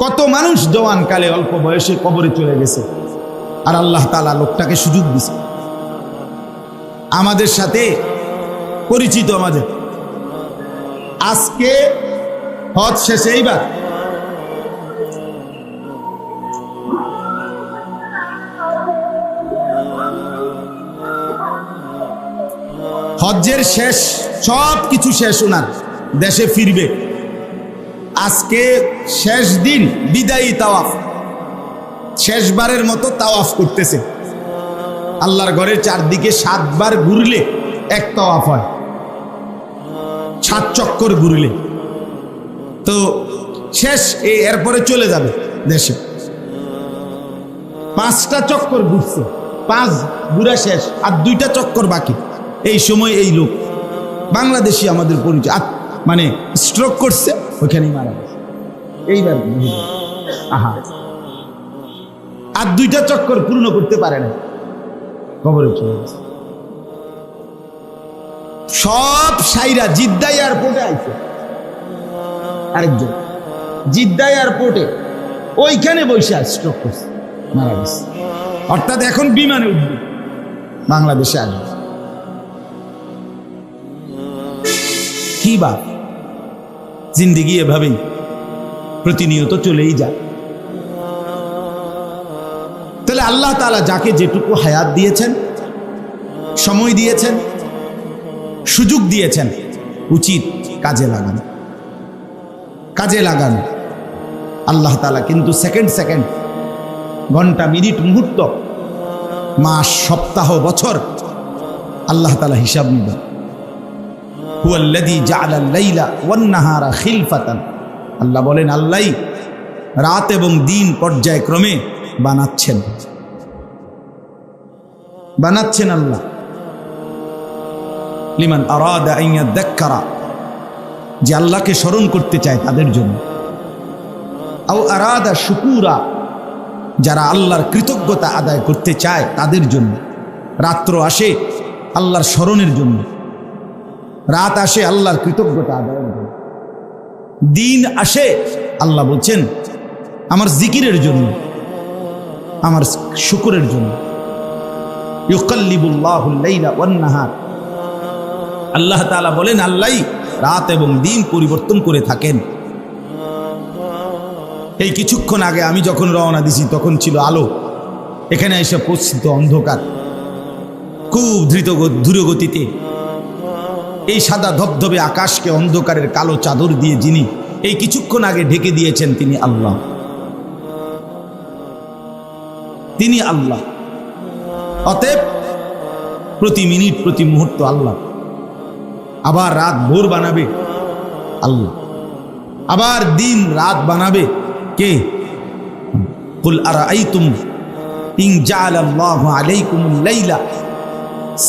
কত মানুষ জওয়ান কালে অল্প বয়সে কবরে চলে গেছে, আর আল্লাহ তাআলা লোকটাকে সুযোগ দিছে। আমাদের সাথে পরিচিত, আমাদের আজকে হজ শেষে এইবার হজ্জের শেষ, সব কিছু শেষ, ওনার দেশে ফিরবে। আজকে শেষ দিন, বিদায়ী তাওয়াফ, শেষবারের মতো তাওয়াফ করতেছে। আল্লাহর ঘরের চারদিকে 7 বার ঘুরলে এক তাওয়াফ হয়, 7 চক্কর ঘুরলে। তো শেষ, এরপরে চলে যাবে দেশে। 5টা চক্কর ঘুরছে, 5 ঘুরা শেষ, আর 2টা চক্কর বাকি। এই সময় এই লোক বাংলাদেশি, আমাদের পরিচয়, মানে স্ট্রোক করছে, ওইখানেই মারা গেছে। এইবার আহা, আর 2টা চক্কর পূর্ণ করতে পারে না, কবরে চলে গেছে। সব সাইরা জিদ্দা এয়ারপোর্টে আইছে, আরেকজন জিদ্দা এয়ারপোর্টে ওইখানে বসে স্ট্রোক করছে, মারা গেছে। অর্থাৎ এখন বিমানে উঠবে, বাংলাদেশে আসবে। কি বা জিন্দেগি এভাবেই প্রতিনিয়ত চলেই যায়। তাহলে আল্লাহ তাআলা যাকে যেটুকু হায়াত দিয়েছেন, সময় দিয়েছেন, সুযোগ দিয়েছেন, উচিত কাজে লাগান, কাজে লাগান। আল্লাহ তাআলা কিন্তু সেকেন্ড সেকেন্ড, ঘন্টা, মিনিট, মুহূর্ত, মাস, সপ্তাহ, বছর আল্লাহ তাআলা হিসাব নেবেন। হুয়াল্লাযী জাআলাল লাইলা ওয়ান নাহারা খিলফাতান, আল্লাহ বলেন আল্লাহই রাত এবং দিন পর্যায়ক্রমে বানাচ্ছেন, বানাচ্ছেন আল্লাহ। লিমান আরাদা আন ইয়াযাক্কারা, যে আল্লাহকে স্মরণ করতে চায় তাদের জন্য। আও আরাদা শুকুরা, যারা আল্লাহর কৃতজ্ঞতা আদায় করতে চায় তাদের জন্য। রাত্র আসে আল্লাহর স্মরণের জন্য, রাত আসে আল্লাহর কৃতজ্ঞতা আদায়ের জন্য, দিন আসে আল্লাহ বলছেন আমার জিকিরের জন্য, আমার শুকরের জন্য। ইউকাল্লিবুল্লাহুল লাইলা ওয়ান নাহার, আল্লাহ তাআলা বলেন আল্লাহই রাত এবং দিন পরিবর্তন করে থাকেন। এই কিছুক্ষণ আগে আমি যখন রওনা দিছি তখন ছিল আলো, এখানে এসে পৌঁছিত অন্ধকার, খুব দ্রুতগতিতে। এই সাদা ধবধবে আকাশকে অন্ধকারের কালো চাদর দিয়ে যিনি এই কিছুক্ষণ আগে ঢেকে দিয়েছেন, তিনি আল্লাহ, তিনি আল্লাহ। অতএব প্রতি মিনিট, প্রতি মুহূর্ত আল্লাহ। আবার রাত ভোর বানাবে আল্লাহ, আবার দিন রাত বানাবে কে? কুল আরাআইতুম ইন জাআলাল্লাহু আলাইকুমুল লাইলা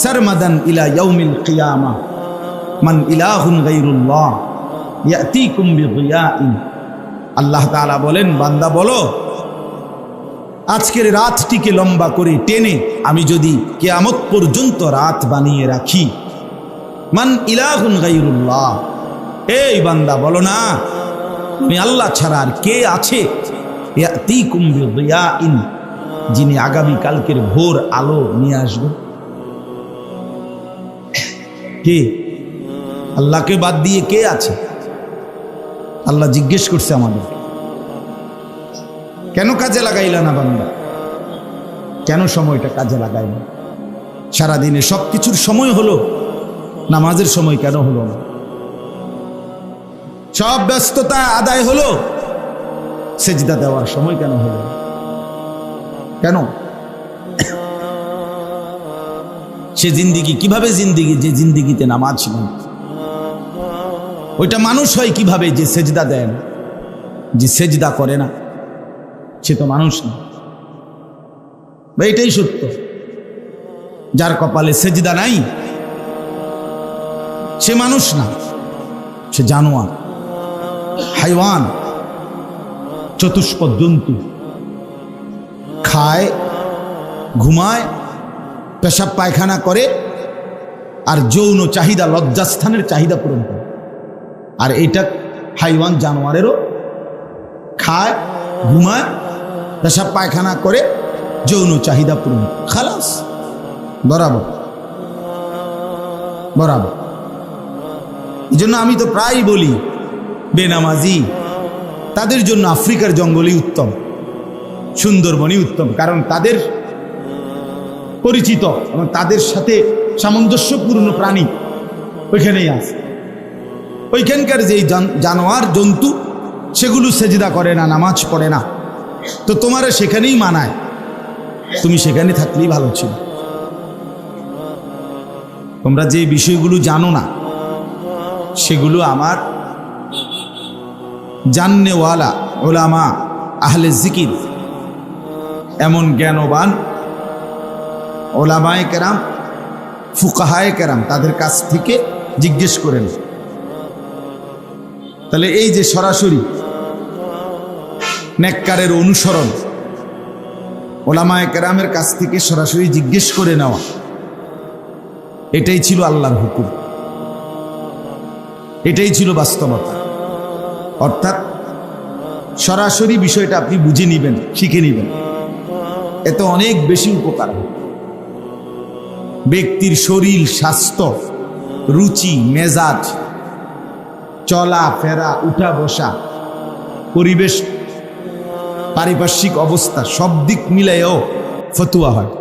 সারমাদান ইলা ইয়াউমিল কিয়ামাহ মান ইলাহুন গায়রুল্লাহ ইয়াতিকুম বিদিয়াইন। আল্লাহ তাআলা বলেন, বান্দা বলো, আজকের রাতটিকে লম্বা করে টেনে আমি যদি কিয়ামত পর্যন্ত রাত বানিয়ে রাখি, মান ইলাহুন গায়রুল্লাহ, এই বান্দা বলো না আমি আল্লাহ ছাড়া আর কে আছে? ইয়াতিকুম বিদিয়াইন, যিনি আগামী কালকের ভোর আলো নিয়ে আসবে। কে? আল্লাহকে বাদ দিয়ে কে আছে? আল্লাহ জিজ্ঞেস করছে আমাদের, কেন কাজে লাগাইলা না বান্দা? কেন সময়টা কাজে লাগাইলা? সারাদিনে সব কিছুর সময় হলো, নামাজের সময় কেন হলো না? সব ব্যস্ততা আদায় হলো, সেজদা দেওয়ার সময় কেন হলো? কেন? সে জিন্দিগি কিভাবে জিন্দিগি, যে জিন্দিগিতে নামাজ ছিল না? ওইটা মানুষ হয় কিভাবে যে সেজদা দেয় না, যে সেজদা করে না? সে তো মানুষ না। এটাই সত্য, যার কপালে সেজদা নাই সে মানুষ না, সে জানোয়ার, হাইওয়ান, চতুষ্পদ জন্তু। খায়, ঘুমায়, পেশাব পায়খানা করে, আর যৌন চাহিদা, লজ্জাস্থানের চাহিদা পূরণ করে। আর এইটা হাইওয়ান, জানোয়ারেরও খায়, ঘুমায়, পেশাব পায়খানা করে, যৌন চাহিদা পূরণ, খালাস, বরাবর বরাবর। এই জন্য আমি তো প্রায় বলি, বেনামাজি তাদের জন্য আফ্রিকার জঙ্গলই উত্তম, সুন্দরবনই উত্তম, কারণ তাদের পরিচিত এবং তাদের সাথে সামঞ্জস্যপূর্ণ প্রাণী ওইখানেই আছে। ওইখানকার যেই জানোয়ার জন্তু সেগুলো সেজদা করে না, নামাজ পড়ে না, তো তোমারে সেখানেই মানায়, তুমি সেখানে থাকলেই ভালো ছিল। তোমরা যে বিষয়গুলো জানো না সেগুলো আমার জাননেওয়ালা ওলামা আহলে জিকির, এমন জ্ঞানবান ওলামায়ে কেরাম, ফুকাহায়ে কেরাম, তাদের কাছ থেকে জিজ্ঞেস করেন। তাহলে এই যে সরাসরি নেককারের অনুসরণ, ওলামায়ে কেরামের কাছ থেকে সরাসরি জিজ্ঞেস করে নেওয়া, এটাই ছিল আল্লাহর হুকুম, এটাই ছিল বাস্তবতা। অর্থাৎ সরাসরি বিষয়টা আপনি বুঝে নেবেন, শিখে নেবেন, এতে অনেক বেশি উপকার হবে। ব্যক্তির শরীর, স্বাস্থ্য, রুচি, মেজাজ, চলা ফেরা, উঠা বসা, পরিবেশ, পারিপার্শ্বিক অবস্থা, সব দিক মিলাইও ফতুয়া হয়।